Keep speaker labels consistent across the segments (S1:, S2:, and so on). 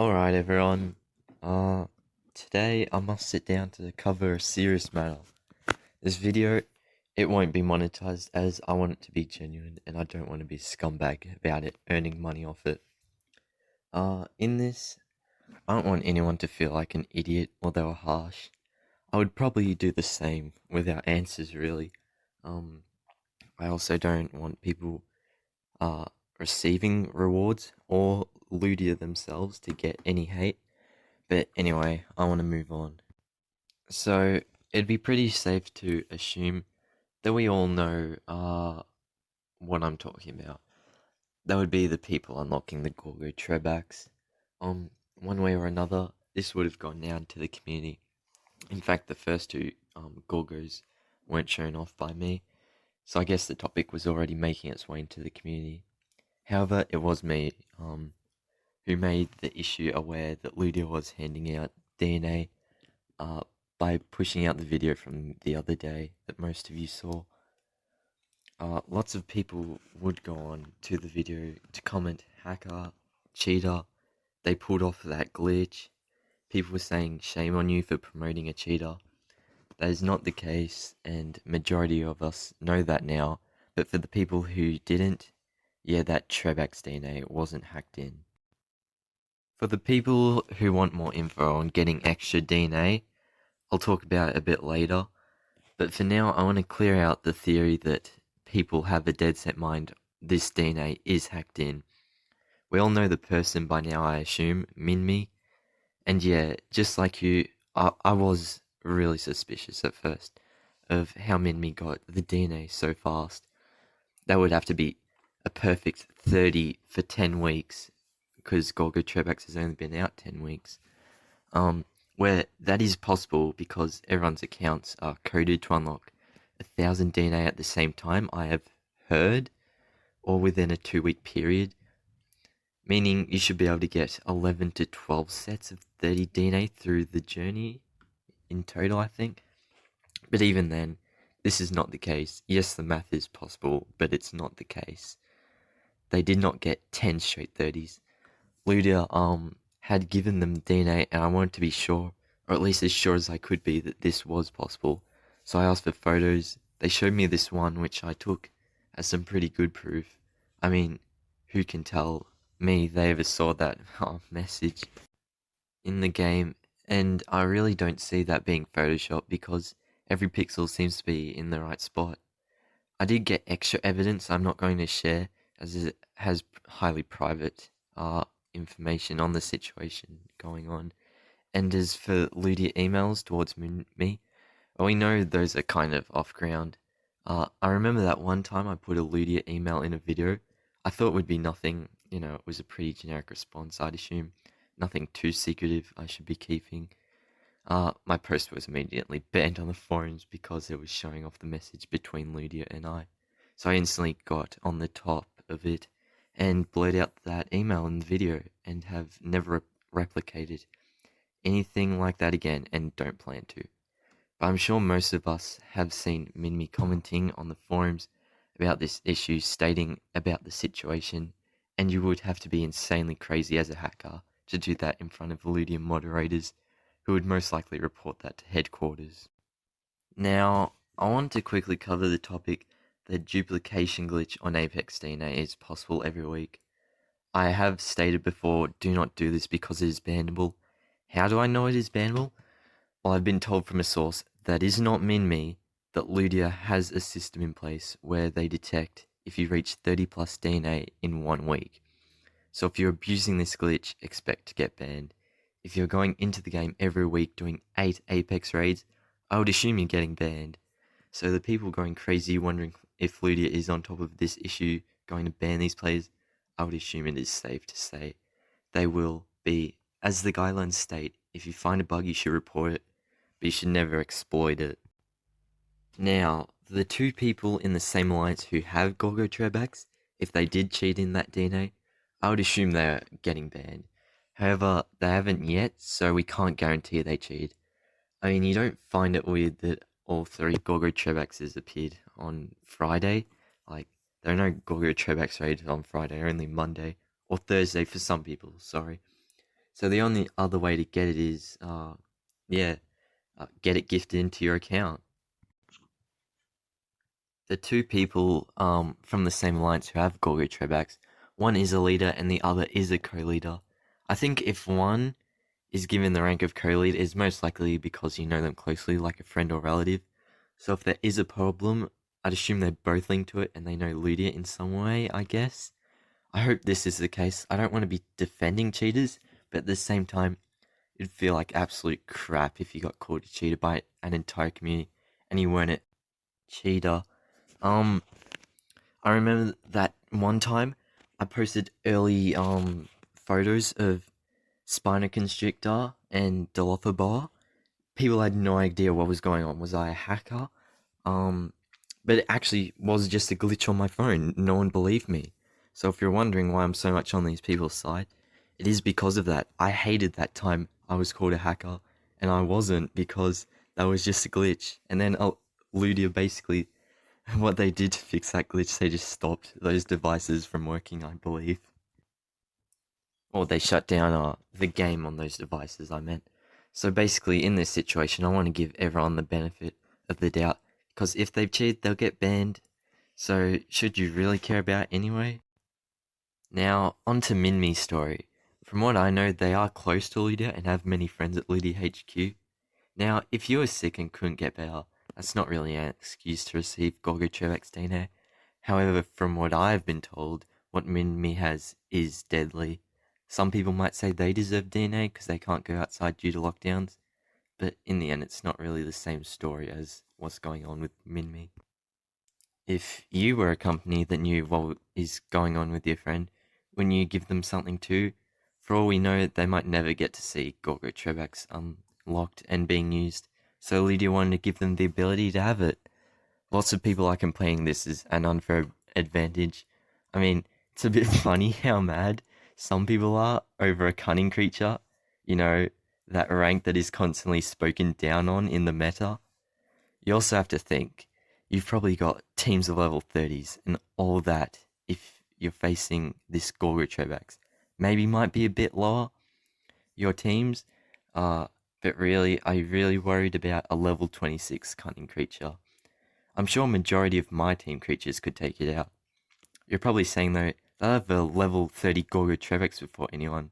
S1: Alright everyone, uh, today I must sit down to cover a serious matter. This video, it won't be monetized as I want it to be genuine and I don't want to be a scumbag about it, earning money off it. In this, I don't want anyone to feel like an idiot or they were harsh. I would probably do the same without answers really. Um, I also don't want people, uh, receiving rewards or Ludia themselves to get any hate. But anyway, I want to move on. So, it'd be pretty safe to assume that we all know what I'm talking about. That would be the people unlocking the Gorgotrebax. One way or another, this would have gone down to the community. In fact, the first two Gorgos weren't shown off by me, so I guess the topic was already making its way into the community. However, it was me who made the issue aware that Ludia was handing out DNA uh, by pushing out the video from the other day that most of you saw. Lots of people would go on to the video to comment, hacker, cheater, they pulled off that glitch. People were saying, shame on you for promoting a cheater. That is not the case, and majority of us know that now, but for the people who didn't, yeah, that Trebax DNA wasn't hacked in. For the people who want more info on getting extra DNA, I'll talk about it a bit later, but for now I want to clear out the theory that people have a dead set mind this DNA is hacked in. We all know the person by now, I assume, Minmi, and yeah, just like you, I was really suspicious at first of how Minmi got the DNA so fast. That would have to be a perfect 30 for 10 weeks, because Gorgotrebax has only been out 10 weeks. Where that is possible because everyone's accounts are coded to unlock 1,000 DNA at the same time, I have heard, or within a 2-week period, meaning you should be able to get 11 to 12 sets of 30 DNA through the journey in total, I think. But even then, this is not the case. Yes, the math is possible, but it's not the case. They did not get 10 straight 30s. Ludia, had given them DNA, and I wanted to be sure, or at least as sure as I could be, that this was possible. So I asked for photos. They showed me this one, which I took as some pretty good proof. I mean, who can tell me they ever saw that message in the game? And I really don't see that being Photoshopped because every pixel seems to be in the right spot. I did get extra evidence I'm not going to share, as it has highly private information on the situation going on. And as for Ludia emails towards me, well, we know those are kind of off ground. I remember that one time I put a Ludia email in a video. I thought it would be nothing, it was a pretty generic response, I'd assume. Nothing too secretive I should be keeping. My post was immediately banned on the forums because it was showing off the message between Ludia and I. So I instantly got on the top of it and blurred out that email in the video and have never replicated anything like that again and don't plan to. But I'm sure most of us have seen Minmi commenting on the forums about this issue, stating about the situation, and you would have to be insanely crazy as a hacker to do that in front of Ludia moderators, who would most likely report that to headquarters. Now, I want to quickly cover the topic that duplication glitch on Apex DNA is possible every week. I have stated before, do not do this because it is bannable. How do I know it is bannable? Well, I've been told from a source that is not Minmi that Ludia has a system in place where they detect if you reach 30 plus DNA in 1 week. So if you're abusing this glitch, expect to get banned. If you're going into the game every week doing 8 Apex raids, I would assume you're getting banned. So the people going crazy wondering if Ludia is on top of this issue going to ban these players, I would assume it is safe to say they will be. As the guidelines state, if you find a bug you should report it, but you should never exploit it. Now, the two people in the same alliance who have Gorgotrebax, if they did cheat in that DNA, I would assume they're getting banned. However, they haven't yet, so we can't guarantee they cheat. I mean, you don't find it weird that all 3 Gorgotrebaxes appeared on Friday? Like, there are no Gorgotrebax raids on Friday, only Monday, or Thursday for some people, sorry. So the only other way to get it is, yeah, get it gifted into your account. The two people from the same alliance who have Gorgotrebax, one is a leader and the other is a co-leader. I think if one is given the rank of co-lead, it's most likely because you know them closely, like a friend or relative. So if there is a problem, I'd assume they're both linked to it and they know Ludia in some way, I guess. I hope this is the case. I don't want to be defending cheaters, but at the same time, it'd feel like absolute crap if you got called a cheater by an entire community and you weren't a cheater. Um, I remember that one time I posted early photos of Spinoconstrictor and Dilophobar. People had no idea what was going on. Was I a hacker? Um, but it actually was just a glitch on my phone. No one believed me. So if you're wondering why I'm so much on these people's side, it is because of that. I hated that time I was called a hacker, and I wasn't because that was just a glitch. And then Ludia basically, what they did to fix that glitch, they just stopped those devices from working, I believe. Or they shut down the game on those devices, I meant. So basically, in this situation, I want to give everyone the benefit of the doubt, because if they've cheated, they'll get banned. So, should you really care about it anyway? Now, on to Minmi's story. From what I know, they are close to Lydia and have many friends at Lydia HQ. Now, if you were sick and couldn't get better, that's not really an excuse to receive Gorgotrebax DNA. However, from what I've been told, what Minmi has is deadly. Some people might say they deserve DNA because they can't go outside due to lockdowns, but in the end, it's not really the same story as what's going on with Minmi. If you were a company that knew what is going on with your friend, when you give them something too, for all we know, they might never get to see Gorgotrebax unlocked and being used. So Lydia wanted to give them the ability to have it. Lots of people are complaining this is an unfair advantage. I mean, it's a bit funny how mad some people are over a cunning creature. You know, that rank that is constantly spoken down on in the meta. You also have to think, you've probably got teams of level 30s and all that if you're facing this Gorgotrebax. Maybe might be a bit lower, your teams, uh, but really, are you really worried about a level 26 cunning creature? I'm sure a majority of my team creatures could take it out. You're probably saying though, they'll have a level 30 Gorgotrebax before anyone.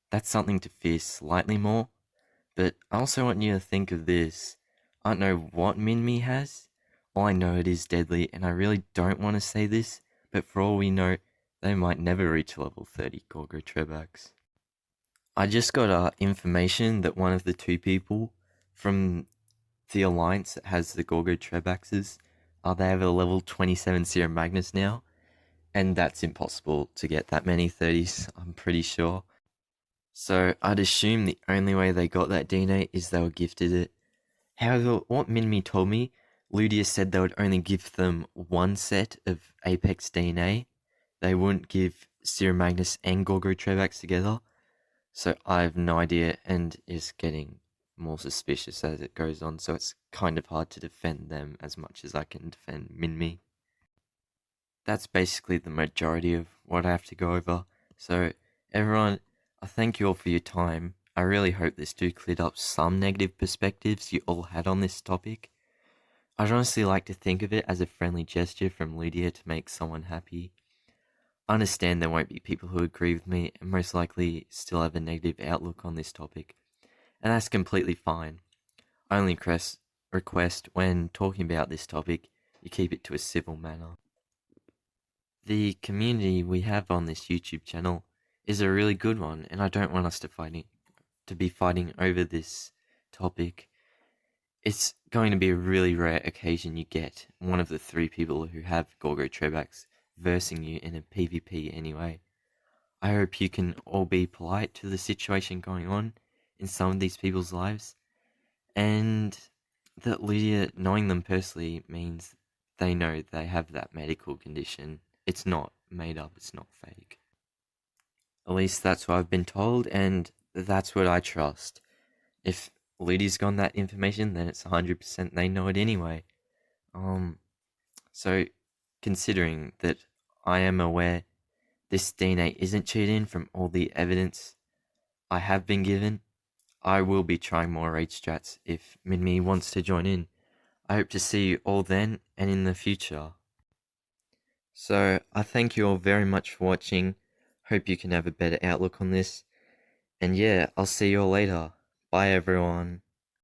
S1: That's something to fear slightly more, but I also want you to think of this. I don't know what Minmi has. All I know it is deadly, and I really don't want to say this, but for all we know, they might never reach level 30 Gorgotrebax. I just got information that one of the two people from the alliance that has the Gorgotrebaxes, they have a level 27 Serum Magnus now, and that's impossible to get that many 30s, I'm pretty sure. So I'd assume the only way they got that DNA is they were gifted it. However, what Minmi told me, Ludia said they would only give them one set of Apex DNA. They wouldn't give Serum Magnus and Gorgotrebax together. So I have no idea, and is getting more suspicious as it goes on, so it's kind of hard to defend them as much as I can defend Minmi. That's basically the majority of what I have to go over. So, everyone, I thank you all for your time. I really hope this do cleared up some negative perspectives you all had on this topic. I'd honestly like to think of it as a friendly gesture from Lydia to make someone happy. I understand there won't be people who agree with me and most likely still have a negative outlook on this topic, and that's completely fine. I only request when talking about this topic, you keep it to a civil manner. The community we have on this YouTube channel is a really good one, and I don't want us to be fighting over this topic. It's going to be a really rare occasion you get one of the three people who have Gorgotrebax versing you in a PvP anyway. I hope you can all be polite to the situation going on in some of these people's lives, and that Lydia knowing them personally means they know they have that medical condition. It's not made up, it's not fake. At least that's what I've been told, and that's what I trust. If Lydia's got that information, then it's 100% they know it anyway. So considering that I am aware this DNA isn't cheated in from all the evidence I have been given. I will be trying more raid strats if Minmi wants to join in. I hope to see you all then and in the future. So, I thank you all very much for watching. Hope you can have a better outlook on this. And yeah, I'll see you all later. Bye everyone.